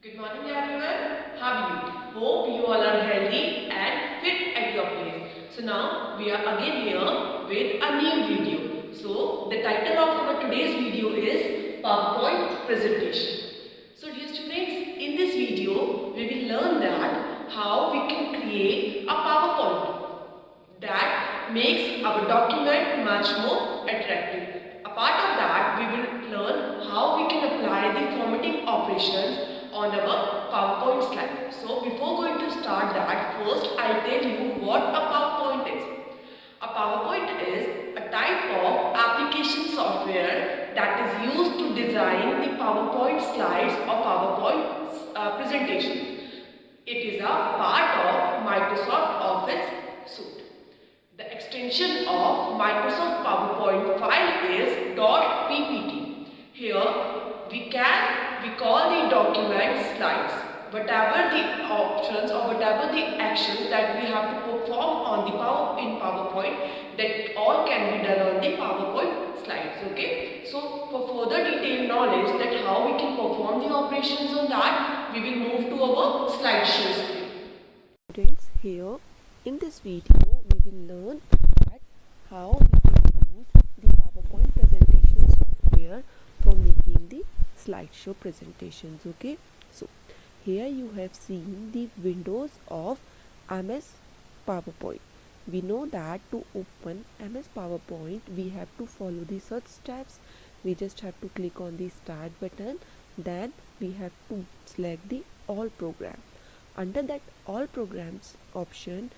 Good morning everyone. How are you? Hope you all are healthy and fit at your place. So now we are again here with a new video. So the title of our today's video is PowerPoint presentation. So dear students, in this video we will learn that how we can create a PowerPoint that makes our document much more attractive. Apart of that, we will learn how we can apply the formatting operations on our PowerPoint slide. So before going to start that, first I'll tell you what a PowerPoint is. A PowerPoint is a type of application software that is used to design the PowerPoint slides or PowerPoint presentations. It is a part of Microsoft Office suite. The extension of Microsoft PowerPoint file is .ppt. Here we call the document slides. Whatever the options or whatever the actions that we have to perform on the PowerPoint, that all can be done on the PowerPoint slides. Okay. So for further detailed knowledge that how we can perform the operations on that, we will move to our slideshow screen. Students, here in this video we will learn that how we can use the PowerPoint presentation software for making the slideshow presentations. Okay, so here you have seen the windows of MS PowerPoint. We know that to open MS PowerPoint we have to follow the search steps. We just have to click on the start button, then we have to select the all program. Under that all programs option,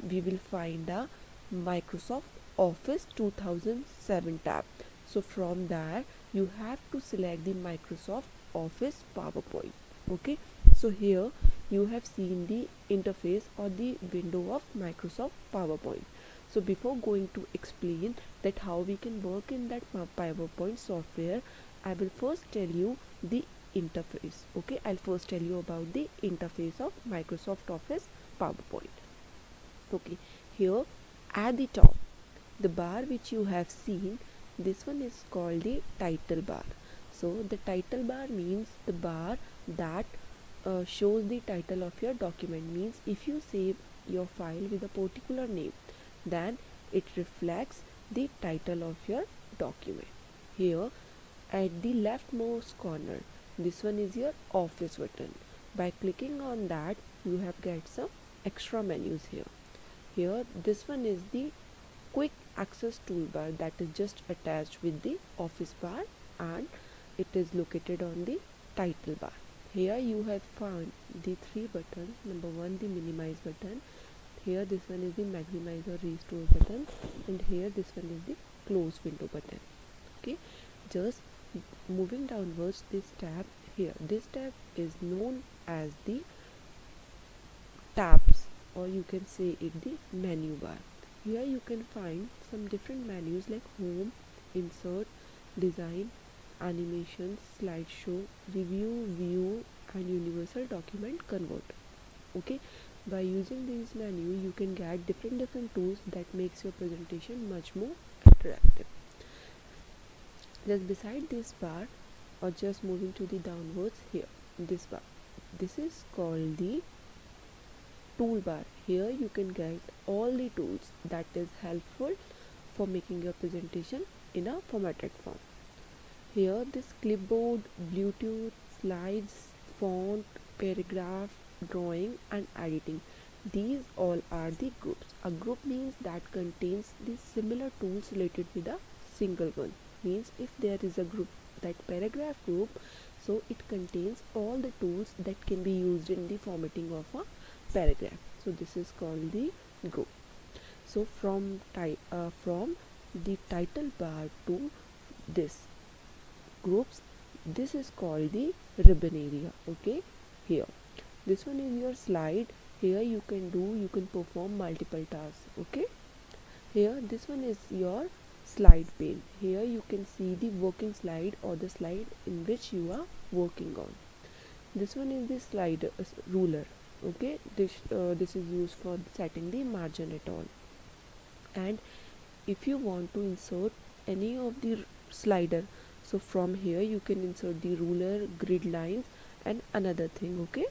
we will find a Microsoft Office 2007 tab. So from there you have to select the Microsoft Office PowerPoint. Okay, so here you have seen the interface or the window of Microsoft PowerPoint. So before going to explain that how we can work in that PowerPoint software, I will first tell you the interface. Okay, I'll first tell you about the interface of Microsoft Office PowerPoint. Okay, here at the top, the bar which you have seen, this one is called the title bar. So the title bar means the bar that shows the title of your document. Means if you save your file with a particular name, then it reflects the title of your document. Here at the leftmost corner, this one is your office button. By clicking on that, you have get some extra menus here. Here this one is the quick access toolbar that is just attached with the office bar, and it is located on the title bar. Here you have found the three buttons. Number one, the minimize button. Here this one is the maximize or restore button, and here this one is the close window button. Okay, just moving downwards, this tab here, this tab is known as the tabs, or you can say it the menu bar. Here you can find some different menus like home, insert, design, animations, slideshow, review, view, and universal document converter. Okay, by using these menu you can get different tools that makes your presentation much more attractive. Just beside this bar, or just moving to the downwards, here this bar, this is called the toolbar. Here you can get all the tools that is helpful for making your presentation in a formatted form. Here this clipboard, Bluetooth, slides, font, paragraph, drawing, and editing, these all are the groups. A group means that contains the similar tools related with a single one. Means if there is a group, that paragraph group, so it contains all the tools that can be used in the formatting of a paragraph. So this is called the group. So from the title bar to this groups, this is called the ribbon area. Okay, here this one is your slide. Here you can perform multiple tasks. Okay, here this one is your slide pane. Here you can see the working slide or the slide in which you are working on. This one is the slide ruler. Okay, this is used for setting the margin at all. And if you want to insert any of the slider, so from here you can insert the ruler, grid lines, and another thing. Okay,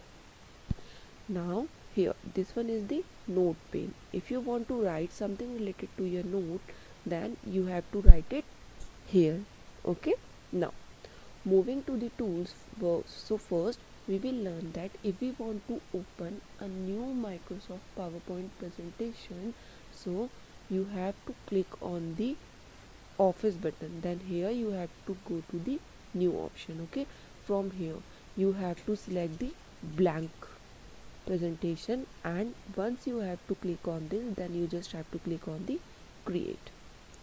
now here this one is the note pane. If you want to write something related to your note, then you have to write it here. Okay, now moving to the tools. So first we will learn that if we want to open a new Microsoft PowerPoint presentation, so you have to click on the office button, then here you have to go to the new option. Okay, from here you have to select the blank presentation, and once you have to click on this, then you just have to click on the create.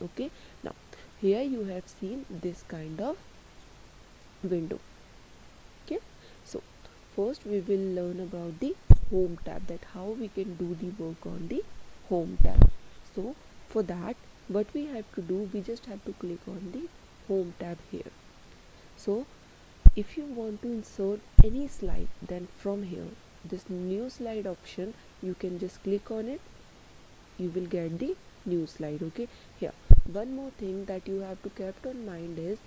Okay, now here you have seen this kind of window. Okay, so first we will learn about the home tab, that how we can do the work on the home tab. So for that, what we have to do, we just have to click on the home tab here. So if you want to insert any slide, then from here this new slide option, you can just click on it, you will get the new slide. Okay, here one more thing that you have to keep in mind is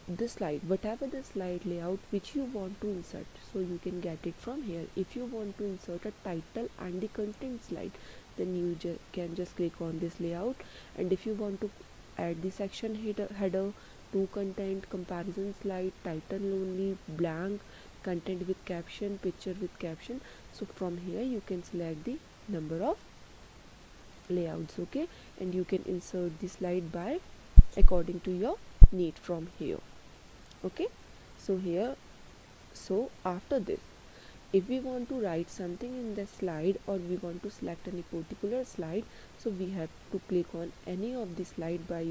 the slide, whatever the slide layout which you want to insert, so you can get it from here. If you want to insert a title and the content slide, then you can just click on this layout. And if you want to add the section header to content, comparison slide, title only, blank, content with caption, picture with caption, so from here you can select the number of layouts. Okay, and you can insert the slide by according to your need from here. Okay, so here, so after this, if we want to write something in the slide, or we want to select any particular slide, so we have to click on any of the slide by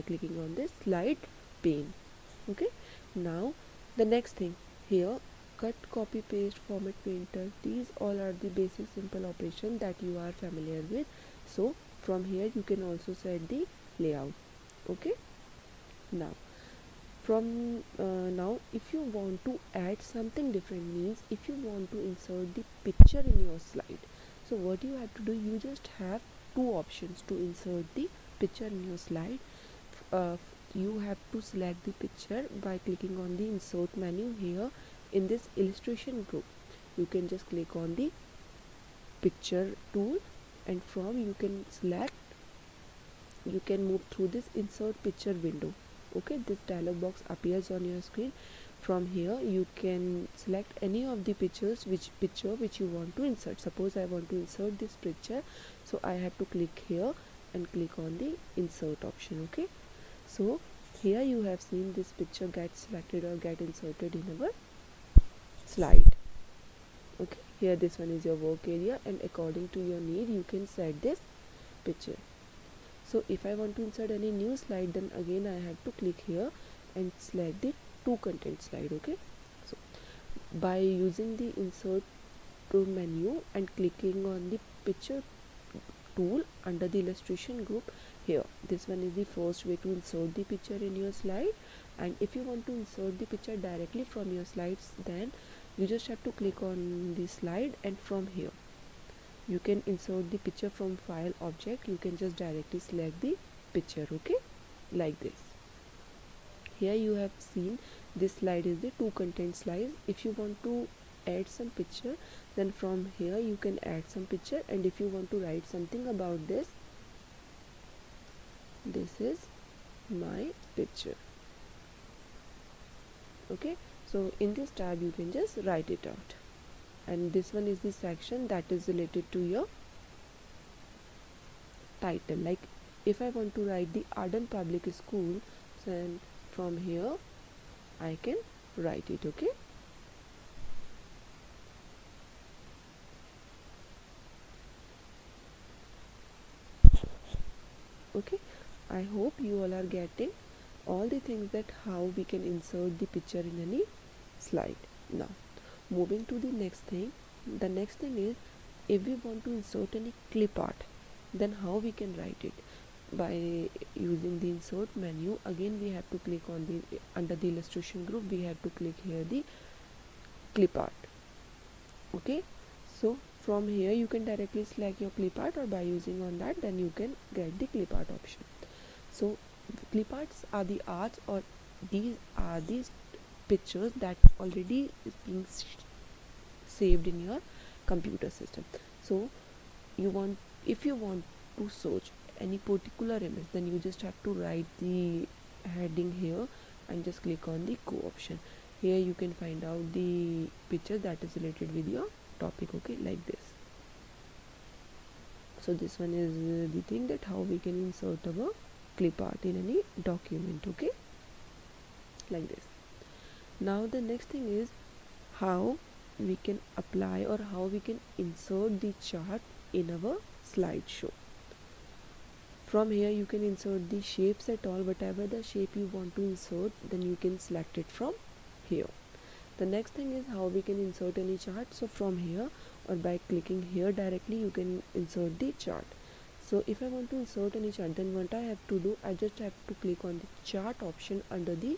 clicking on this slide pane. Okay, now the next thing here, cut, copy, paste, format, printer, these all are the basic simple operations that you are familiar with. So from here you can also set the layout. Okay, now from now if you want to add something different, means if you want to insert the picture in your slide, so what you have to do, you just have two options to insert the picture in your slide. You have to select the picture by clicking on the insert menu here in this illustration group. You can just click on the picture tool, and from you can select, you can move through this insert picture window. Okay, this dialog box appears on your screen. From here you can select any of the pictures, which you want to insert. Suppose I want to insert this picture, so I have to click here and click on the insert option. Okay, so here you have seen this picture get selected or get inserted in our slide. Okay, here this one is your work area, and according to your need you can set this picture. So if I want to insert any new slide, then again I have to click here and select the to content slide. Okay, so by using the insert to menu and clicking on the picture tool under the illustration group, here this one is the first way to insert the picture in your slide. And if you want to insert the picture directly from your slides, then you just have to click on the slide, and from here you can insert the picture from file object. You can just directly select the picture. Okay, like this. Here you have seen this slide is the to content slide. If you want to add some picture, then from here you can add some picture. And if you want to write something about this is my picture. Okay, so in this tab you can just write it out. And this one is the section that is related to your title. Like if I want to write the Arden Public School, then from here I can write it. Okay, okay, I hope you all are getting all the things that how we can insert the picture in any slide. Now moving to the next thing, the next thing is, if we want to insert any clip art, then how we can write it. By using the insert menu, again we have to click on the under the illustration group, we have to click here the clip art. Okay, so from here you can directly select your clip art, or by using on that, then you can get the clip art option. So clip arts are the arts, or these are these pictures that already is being saved in your computer system. So if you want to search any particular image, then you just have to write the heading here and just click on the go option. Here you can find out the picture that is related with your topic, okay, like this. So this one is the thing that how we can insert our clip art in any document, okay, like this. Now the next thing is how we can apply or how we can insert the chart in our slideshow. From here you can insert the shapes at all, whatever the shape you want to insert, then you can select it from here. The next thing is how we can insert any chart. So from here or by clicking here directly you can insert the chart. So if I want to insert any chart, then what I have to do, I just have to click on the chart option under the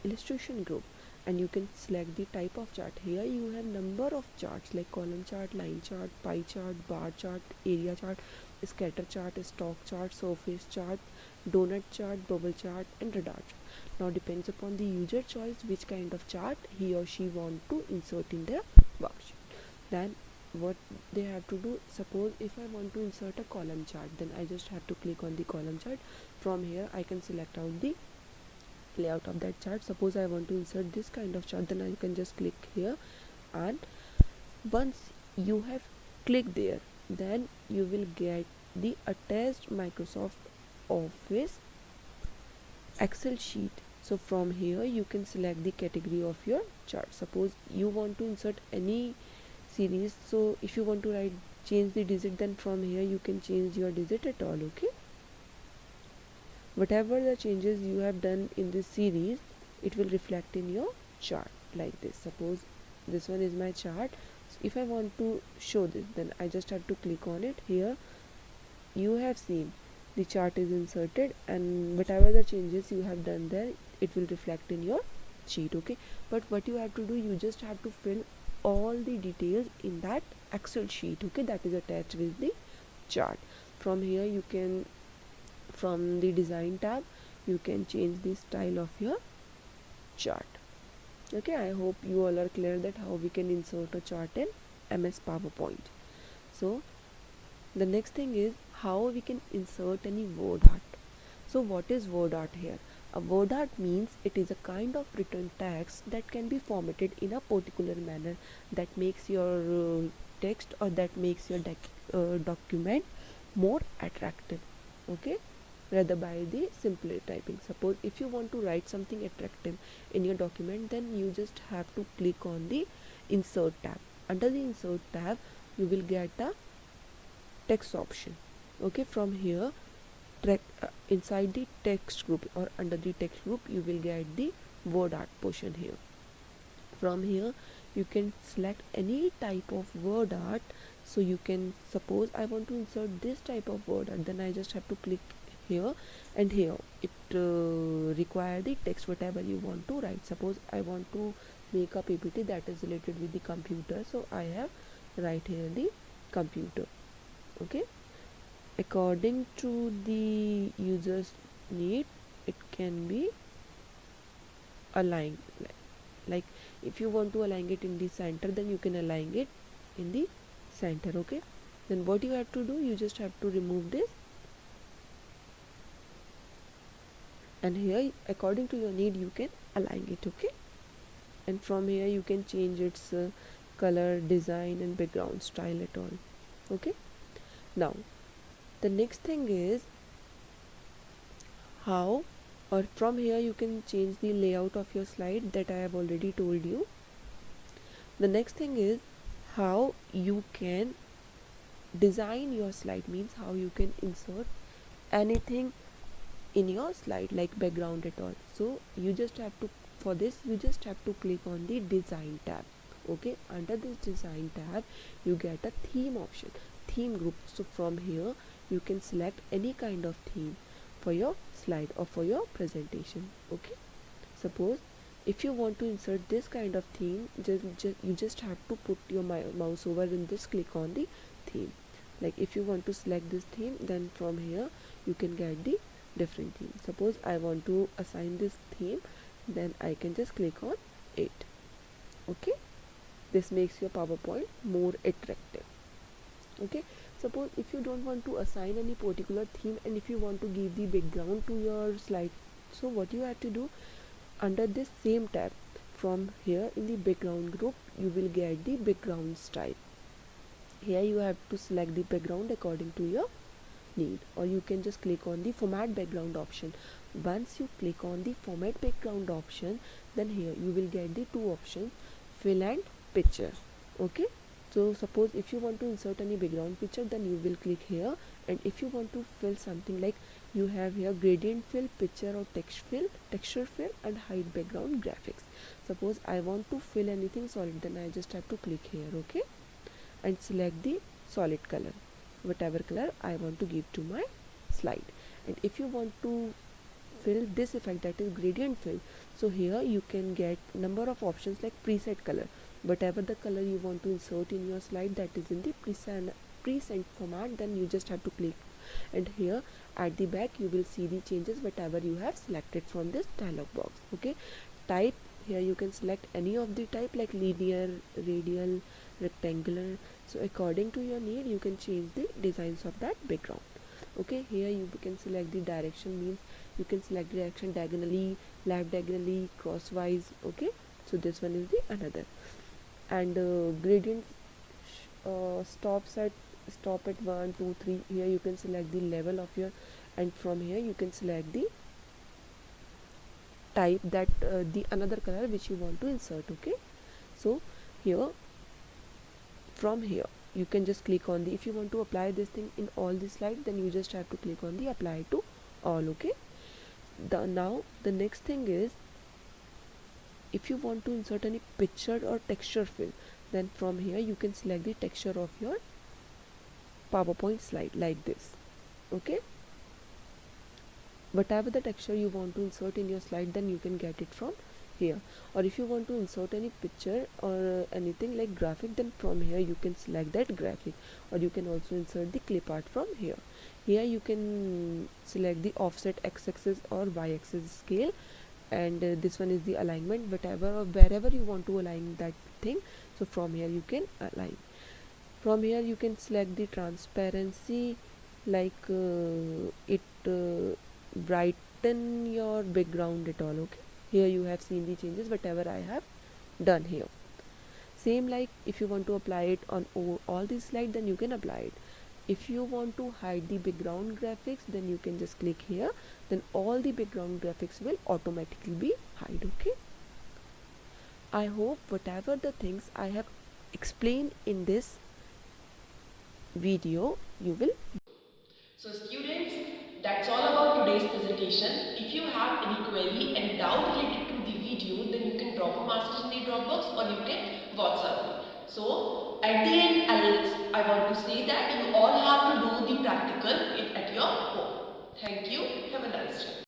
illustration group, and you can select the type of chart. Here you have number of charts like column chart, line chart, pie chart, bar chart, area chart, scatter chart, stock chart, surface chart, donut chart, bubble chart, and radar chart. Now depends upon the user choice which kind of chart he or she want to insert in their worksheet. Then what they have to do, suppose if I want to insert a column chart, then I just have to click on the column chart. From here I can select out the layout of that chart. Suppose I want to insert this kind of chart, then I can just click here, and once you have clicked there, then you will get the attached Microsoft Office Excel sheet. So from here you can select the category of your chart. Suppose you want to insert any series, so if you want to change the digit, then from here you can change your digit at all, okay. Whatever the changes you have done in this series, it will reflect in your chart like this. Suppose this one is my chart. So if I want to show this, then I just have to click on it. Here you have seen the chart is inserted, and whatever the changes you have done there, it will reflect in your sheet, okay. But what you have to do, you just have to fill all the details in that Excel sheet, okay, that is attached with the chart. From here you can, from the design tab, you can change the style of your chart, okay. I hope you all are clear that how we can insert a chart in MS PowerPoint. So the next thing is how we can insert any word art. So what is word art here? A word art means it is a kind of written text that can be formatted in a particular manner that makes your text or that makes your document more attractive, okay, rather by the simpler typing. Suppose if you want to write something attractive in your document, then you just have to click on the insert tab. Under the insert tab you will get a text option, okay. From here inside the text group or under the text group you will get the word art portion here. From here you can select any type of word art. So you can, suppose I want to insert this type of word art, then I just have to click here, and here it require the text whatever you want to write. Suppose I want to make a PPT that is related with the computer, so I have write here the computer, okay. According to the user's need, it can be aligned. Like if you want to align it in the center, then you can align it in the center, okay. Then what you have to do, you just have to remove this, and here according to your need you can align it, okay. And from here you can change its color, design, and background style at all, okay. Now the next thing is how, or from here you can change the layout of your slide that I have already told you. The next thing is how you can design your slide, means how you can insert anything in your slide like background at all. So you just have to, for this you just have to click on the design tab, okay. Under this design tab you get a theme option, theme group. So from here you can select any kind of theme for your slide or for your presentation, okay. Suppose if you want to insert this kind of theme, you just have to put your mouse over and just click on the theme. Like if you want to select this theme, then from here you can get the different theme. Suppose I want to assign this theme, then I can just click on 8. Okay, this makes your PowerPoint more attractive. Okay, suppose if you don't want to assign any particular theme and if you want to give the background to your slide, so what you have to do, under this same tab, from here in the background group you will get the background style. Here you have to select the background according to your need, or you can just click on the format background option. Once you click on the format background option, then here you will get the two options, fill and picture. Okay, so suppose if you want to insert any background picture, then you will click here, and if you want to fill something, like you have here gradient fill, picture or texture fill and hide background graphics. Suppose I want to fill anything solid, then I just have to click here. Okay, and select the solid color, whatever color I want to give to my slide. And if you want to fill this effect, that is gradient fill, so here you can get number of options like preset color, whatever the color you want to insert in your slide that is in the preset format, then you just have to click, and here at the back you will see the changes whatever you have selected from this dialog box. Okay, type, here you can select any of the type like linear, radial, rectangular, so according to your need you can change the designs of that background. Okay, here you can select the direction, means you can select the direction diagonally, left diagonally, crosswise. Okay, so this one is the another. And gradient stop at 1 2 3, here you can select the level of your, and from here you can select the type, that the another color which you want to insert. Okay, so here, from here you can just click on the, if you want to apply this thing in all the slide, then you just have to click on the apply to all. Okay, now the next thing is, if you want to insert any picture or texture fill, then from here you can select the texture of your PowerPoint slide like this. Okay, whatever the texture you want to insert in your slide, then you can get it from here. Or if you want to insert any picture or anything like graphic, then from here you can select that graphic, or you can also insert the clip art from here. Here you can select the offset x-axis or y-axis scale, and this one is the alignment, whatever or wherever you want to align that thing, so from here you can align. From here you can select the transparency, like it brighten your background at all. Okay, here you have seen the changes whatever I have done here. Same like if you want to apply it on all these slides, then you can apply it. If you want to hide the background graphics, then you can just click here, then all the background graphics will automatically be hide. Okay, I hope whatever the things I have explained in this video you will. So students, that's all about today's presentation. If you have any query and doubt related to the video, then you can drop a message in the Dropbox or you can WhatsApp me. So at the end, I want to say that you all have to do the practical at your home. Thank you. Have a nice day.